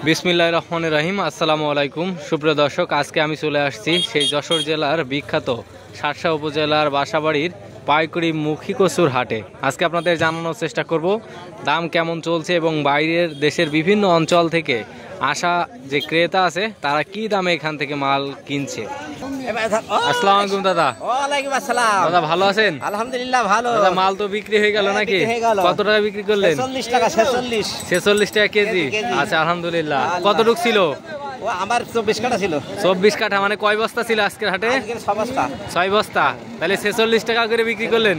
বিসমিল্লাহির রহমানির রহিম। আসসালামু আলাইকুম সুপ্রিয় দর্শক, আজকে আমি চলে আসছি সেই যশোর জেলার বিখ্যাত শার্শা উপজেলার বাসাবাড়ির পাইকারি মুখী কচুর হাটে। আজকে আপনাদের জানানোর চেষ্টা করব দাম কেমন চলছে এবং বাইরের দেশের বিভিন্ন অঞ্চল থেকে আসা যে ক্রেতা আছে তারা কি দামে এখান থেকে মাল কিনছে। আসসালামু আলাইকুম দাদা। ওয়ালাইকুম আসসালাম। দাদা ভালো আছেন? আলহামদুলিল্লাহ ভালো। দাদা মাল তো বিক্রি হয়ে গেল নাকি? কত টাকা বিক্রি করলেন? 46 টাকা। 46 টাকা কেজি। আচ্ছা আলহামদুলিল্লাহ। কতটুক ছিল? ও আমার 24 কাঠা ছিল। 24 কাঠা মানে কয় বস্তা ছিল আজকের হাটে? আজকে 6 বস্তা। 6 বস্তা। তাহলে 46 টাকা করে বিক্রি করলেন।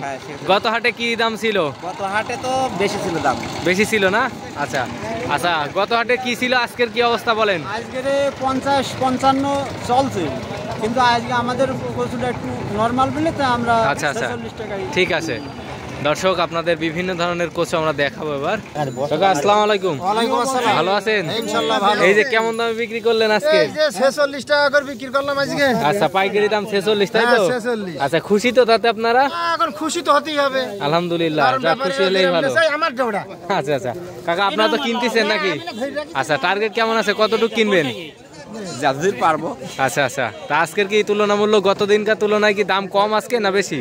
গত হাটে কি দাম ছিল? গত হাটে তো বেশি ছিল দাম। বেশি ছিল না? আচ্ছা আচ্ছা, গত হাটে কি ছিল, আজকের কি অবস্থা বলেন? আজকের 50-55 চলছে, কিন্তু আজকে আমাদের কচুটা একটু নরমাল বলে তো আমরা আচ্ছা আচ্ছা 46 টাকায়। ঠিক আছে দর্শক, আপনাদের বিভিন্ন ধরনের কচু আমরা দেখাবো এবার। কাকা আসসালামু আলাইকুম। ওয়ালাইকুম আসসালাম। ভালো আছেন? ইনশাআল্লাহ ভালো। এই যে কেমন দামে বিক্রি করলেন আজকে? এই যে 46 টাকা করে বিক্রি করলাম আজকে। আচ্ছা পাইকারি দাম 46 তাই তো? 46। আচ্ছা খুশি তো তাতে আপনারা? এখন খুশি তো হতেই হবে। আলহামদুলিল্লাহ, যা খুশি হলেই ভালো। আমার জোড়া। আচ্ছা আচ্ছা কাকা, আপনারা তো কিনতেছেন নাকি? আচ্ছা টার্গেট কেমন আছে, কতটুকু কিনবেন? যাদের পারবো। আচ্ছা আচ্ছা, তা আজকের কি তুলনামূলক গত দিনকার তুলনায় কি দাম কম আজকে না বেশি?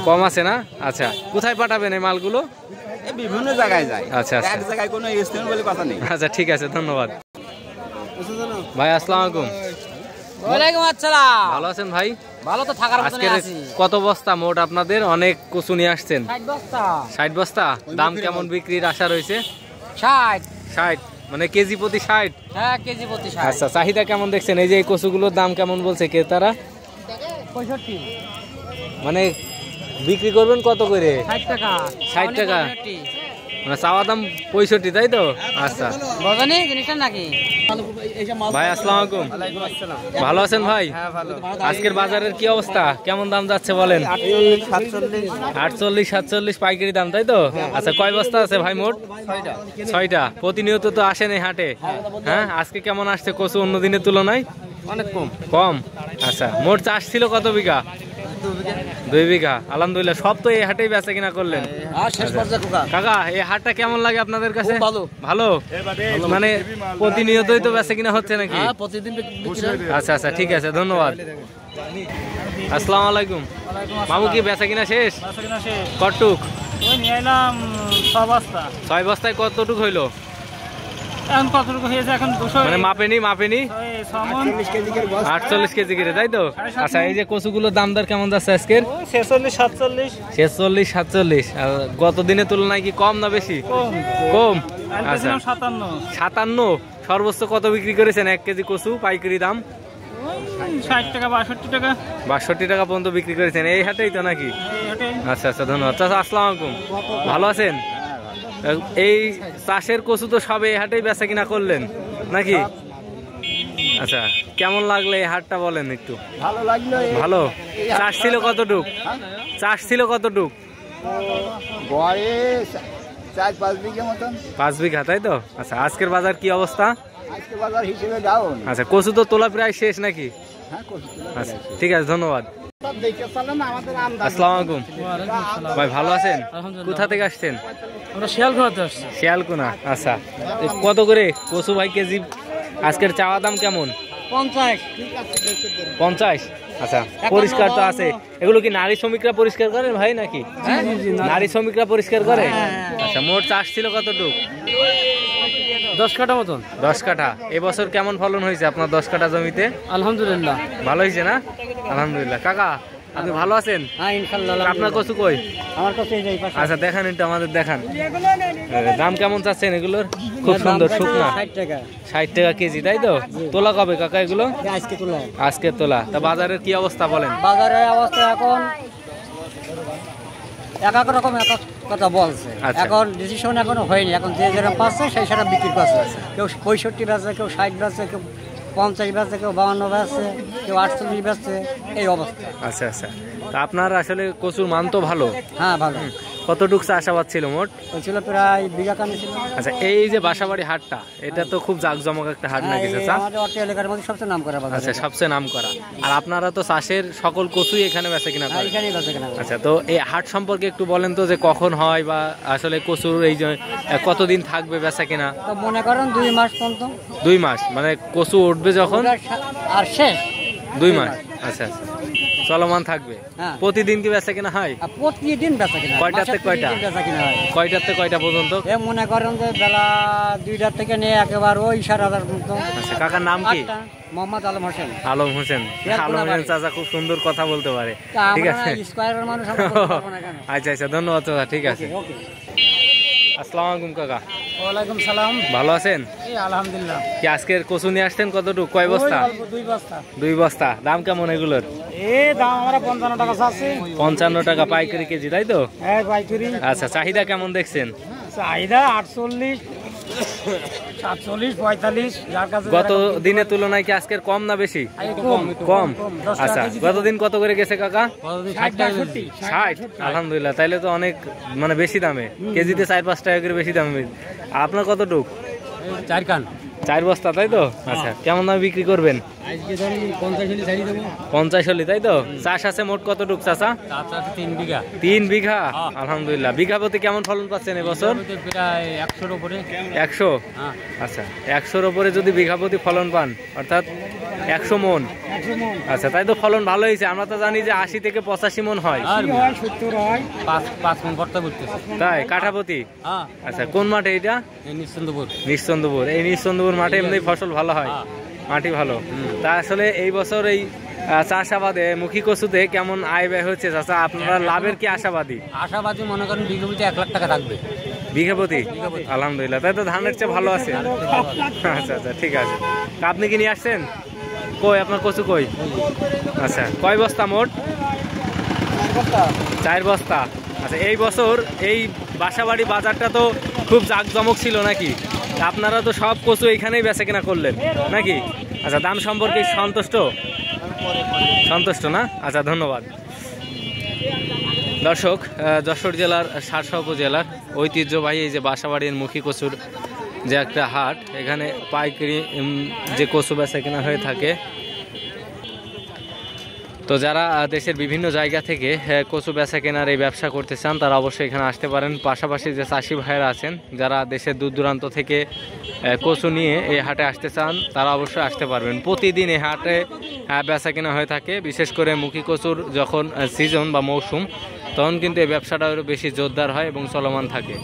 কম আছে না? আচ্ছা কোথায় পাঠাবেন এই মালগুলো? বিভিন্ন জায়গায় যায়। আচ্ছা আচ্ছা এক জায়গায় কোনো স্টেশন বলে কথা নেই। আচ্ছা ঠিক আছে, ধন্যবাদ ভাই। আসসালামু আলাইকুম। ওয়ালাইকুম আসসালাম। ভালো আছেন ভাই? ভালো তো থাকার মতনই আজকের আছি। কত বস্তা মোট আপনাদের? অনেক কচু নিয়ে আসছেন। 60 বস্তা। 60 বস্তা। দাম কেমন বিক্রির আশা রয়েছে? 60। 60 মানে কেজি প্রতি 60? হ্যাঁ কেজি প্রতি 60। আচ্ছা চাহিদা কেমন দেখছেন? এই যে এই কচুগুলোর দাম কেমন বলছে ক্রেতারা? 65। মানে বিক্রি করবেন কত করে? 60 টাকা। 60 টাকা মানে চাওয়া দাম 65 তাই তো? আচ্ছা বজনি জিনিসটা নাকি? ভাই আসসালামু আলাইকুম। ভালো আছেন ভাই? আজকের বাজারের কি অবস্থা, কেমন দাম যাচ্ছে বলেন? 48-47 পাইকারি দাম তাই তো? আচ্ছা কয় বস্তা আছে ভাই মোট? 6টা। প্রতিনিয়ত তো আসেন এই হাটে। হ্যাঁ আজকে কেমন আসছে কচু অন্য দিনের তুলনায়? অনেক কম। কম। আচ্ছা মোট চাষ ছিল কত বিঘা? 2 বিঘা। আলহামদুলিল্লাহ, সব তো এই হাটেই বেচা কিনা করলেন। আর শেষ পর্যায়ে খোকা। কাকা এই হাটটা কেমন লাগে আপনাদের কাছে? ভালো। ভালো মানে প্রতিনিয়তই তো বেচা কিনা হচ্ছে নাকি? হ্যাঁ প্রতিদিন আচ্ছা আচ্ছা ঠিক আছে, ধন্যবাদ। আসসালামু আলাইকুম। মামু কি বেচা কিনা শেষ? কতটুক? ওই নিয়ে এলাম 6 বস্তা। 6 বস্তায় কতটুক হইলো? এখন কতটুকু হয়েছে? এখন 200 মানে মাপেনি 48 কেজি করে 48 কেজি করে তাই তো? আচ্ছা এই যে কচুগুলোর দাম দর কেমন যাচ্ছে আজকের? 46-47। 46-47। আর গত দিনের তুলনায় কি কম না বেশি? কম। আচ্ছা 57। সর্বোচ্চ কত বিক্রি করেছেন 1 কেজি কচু পাইকারি দাম? 60 টাকা 62 টাকা। 62 টাকা পর্যন্ত বিক্রি করেছেন এই হাটেই তো নাকি? আচ্ছা আচ্ছা ধন্যবাদ। চাচা আসসালামু আলাইকুম। ভালো আছেন? এই চাষের কচু তো সব এই হাটেই বেচা কিনা করলেন নাকি? আচ্ছা কেমন লাগলো এই হাটটা বলেন একটু? ভালো লাগলো। ভালো। চাষ ছিল কতটুক? চাষ ছিল কতটুক? গড়ে 4-5 বিঘা মতন। 5 বিঘা তাই তো? আচ্ছা আজকের বাজার কি অবস্থা? আজকে বাজার হিসেবে ডাউন। আচ্ছা কচু তো তোলা প্রায় শেষ নাকি? হ্যাঁ কচু। আচ্ছা ঠিক আছে, ধন্যবাদ। সব দেখে চলেন আমাদের আমদানি। আসসালামু আলাইকুম। ভাই ভালো আছেন? কোথা থেকে আসছেন? আমরা শিয়ালকোনাতে আসছি। শিয়ালকোনা। আচ্ছা কত করে কচু ভাই কেজি আজকের চাওয়া দাম কেমন? 50। 50। আচ্ছা পরিষ্কার তো আছে। এগুলো কি নারী শ্রমিকরা পরিষ্কার করে ভাই নাকি? নারী শ্রমিকরা পরিষ্কার করে? আচ্ছা মোট চাষ ছিল কতটুক? 10 কাঠা মতন। 10 কাঠা। এবছর কেমন ফলন হয়েছে আপনার 10 কাঠা জমিতে? আলহামদুলিল্লাহ ভালো হয়েছে না? আলহামদুলিল্লাহ। কাকা আপনি ভালো আছেন? হ্যাঁ ইনশাআল্লাহ। আপনার কচু কই? আমার কাছে এই যে পাশে। আচ্ছা দেখান একটু আমাদের, দেখান। দাম কেমন চাচ্ছেন এগুলোর? খুব সুন্দর শুকনা। 60 টাকা। 60 টাকা কেজি তাই তো? তোলা কবে কাকা এগুলো? আজকে তোলা। আজকে তোলা। তা বাজারের কি অবস্থা বলেন? বাজারের অবস্থা এখন এক এক রকম এক এক কথা বলছে। আচ্ছা। এখন ডিসিশন এখনো হয়নি। এখন যে যেটা পাচ্ছে সেই সেটা বিক্রি করছে। কেউ 65 বেচছে, কেউ 60 বেচছে, কেউ 50 বেচছে, কেউ 52 বেচছে, কেউ 48 বেচছে, এই অবস্থা। আচ্ছা আচ্ছা, তা আপনার আসলে কচুর মান তো ভালো। হ্যাঁ ভালো। কতটুকু চাষাবাদ ছিল মোট? ওই ছিল প্রায় বিঘা কানি ছিল। আচ্ছা, এই যে বাসাবাড়ি হাটটা, এটা তো খুব জাঁকজমক একটা হাট নাকি এই চাচা? আমাদের অট্ট এলাকার মধ্যে সবচেয়ে নাম করা বাজার। আচ্ছা, সবচেয়ে নাম করা। আর আপনারা তো চাষের সকল কচুই এখানে বেচে কিনা করেন? এখানেই বেচা কেনা করে। আচ্ছা, তো এই হাট সম্পর্কে একটু বলেন তো, যে কখন হয় বা আসলে কচুর এই যে কতদিন থাকবে বেচা কিনা? তো মনে করেন 2 মাস পর্যন্ত। 2 মাস মানে কচু উঠবে যখন আর শেষ 2 মাস। আচ্ছা আচ্ছা, চলমান থাকবে। হ্যাঁ। প্রতিদিন কি বেচা কিনা হয়? আর প্রতিদিন বেচা কিনা হয়। কয়টাতে মাসে কয়টা? 3 দিন বেচা কিনা হয়। কয়টাতে কয়টা পর্যন্ত? এ মনে করেন যে বেলা 2টার থেকে নিয়ে একেবারে ওই 4:30 পর্যন্ত। আচ্ছা, কাকার নাম কি? মোহাম্মদ আলম হোসেন। আলম হোসেন। আলম হোসেন চাচা খুব সুন্দর কথা বলতে পারে। ঠিক আছে, স্কয়ারের মানুষ আমরা বলতে পারবো না কেন? আচ্ছা আচ্ছা, ধন্যবাদ চাচা। ঠিক আছে, ওকে। আসসালামু আলাইকুম কাকা, ওয়ালাইকুম সালাম। ভালো আছেন? এই আলহামদুলিল্লাহ। কি আজকের কচু নিয়ে আসছেন কতটুকু, কয় বস্তা? 2 বস্তা। 2 বস্তা। দাম কেমন এগুলোর? দাম আমরা 55 টাকা চাচ্ছি। 55 টাকা পাইকারি কেজি, তাই তো? হ্যাঁ পাইকারি। আচ্ছা, চাহিদা কেমন দেখছেন? চাহিদা 48, 47, 45 যার কাছে। গত দিনের তুলনায় কি আজকের কম না বেশি? কম। আচ্ছা, গতদিন কত করে গেছে কাকা? 60। আলহামদুলিল্লাহ, তাইলে তো অনেক মানে বেশি দামে, কেজিতে 4-5 টাকা করে বেশি দামে। আপনার কতটুক? 4 কান। 4 বস্তা, তাই তো? আচ্ছা, কেমন দামে বিক্রি করবেন? আজকে ধরুন 50 হলে ছাড়িয়ে দেবো। 50 হলি, তাই তো? চাষ আছে মোট কতটুক চাচা? 3 বিঘা। 3 বিঘা। আলহামদুলিল্লাহ, বিঘা প্রতি কেমন ফলন পাচ্ছেন এবছর? প্রায় 100-র উপরে। 100? আচ্ছা, 100-র উপরে যদি বিঘা প্রতি ফলন পান, অর্থাৎ 100 মন। আচ্ছা, তাই তো ফলন ভালো হয়েছে। আমরা তো জানি যে 80 থেকে 85 মন হয়। 70 হয়। 5 মন ভর্তা করতেছে। তাই? কাঠাপতি? আচ্ছা, কোন মাঠে এটা? নিশ্চন্দপুর। নিশ্চন্দপুর। এই নিশ্চন্দপুর মাঠে এমনি ফসল ভালো হয়, মাটি ভালো। তা আসলে এই বছর এই চাষাবাদে মুখী কচুতে কেমন আয় ব্যয় হচ্ছে চাচা? আপনারা লাভের কি আশাবাদী? আশাবাদী মনে করেন বিঘা প্রতি 1 লাখ টাকা থাকবে। বিঘা প্রতি? আলহামদুলিল্লাহ, তাই তো ধানের চেয়ে ভালো আছে। আচ্ছা আচ্ছা, ঠিক আছে। তা আপনি কি নিয়ে আসছেন? কই আপনার কচু কই? আচ্ছা, কয় বস্তা মোট? 4 বস্তা। আচ্ছা, এই বছর এই বাসাবাড়ি বাজারটা তো খুব জাঁকজমক ছিল নাকি? আপনারা তো সব কচু এখানেই বেচা কেনা করলেন নাকি? আচ্ছা, দাম সম্পর্কে সন্তুষ্ট? সন্তুষ্ট না? আচ্ছা, ধন্যবাদ। দর্শক, যশোর জেলার শার্শা উপজেলার ঐতিহ্যবাহী এই যে বাসাবাড়ির মুখী কচুর যে একটা হাট, এখানে পাইকারি যে কচু বেচা কেনা হয়ে থাকে। তো যারা দেশের বিভিন্ন জায়গা থেকে কচু বেচা কেনার এই ব্যবসা করতে চান, তারা অবশ্যই এখানে আসতে পারেন। পাশাপাশি যে চাষি ভাইয়েরা আছেন, যারা দেশের দূর দূরান্ত থেকে কচু নিয়ে এই হাটে আসতে চান, তারা অবশ্যই আসতে পারবেন। প্রতিদিন এই হাটে বেচা কেনা হয়ে থাকে। বিশেষ করে মুখী কচুর যখন সিজন বা মৌসুম, তখন কিন্তু এই ব্যবসাটা আরও বেশি জোরদার হয় এবং চলমান থাকে।